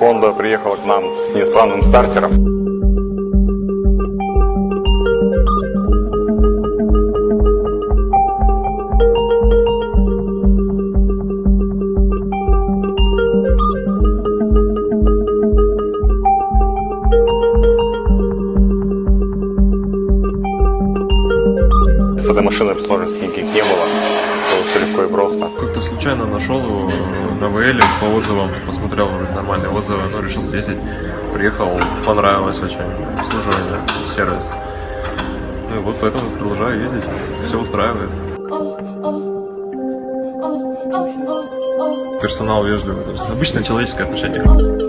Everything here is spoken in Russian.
Хонда приехала к нам с неисправным стартером. С этой машиной сложностей никаких не было. Было все легко и просто. Как-то случайно нашел его на ВЛ по отзывам, посмотрел вроде нормальные отзывы, но решил съездить. Приехал, понравилось очень обслуживание, сервис. Ну и вот поэтому продолжаю ездить, все устраивает. Персонал вежливый, обычное человеческое отношение.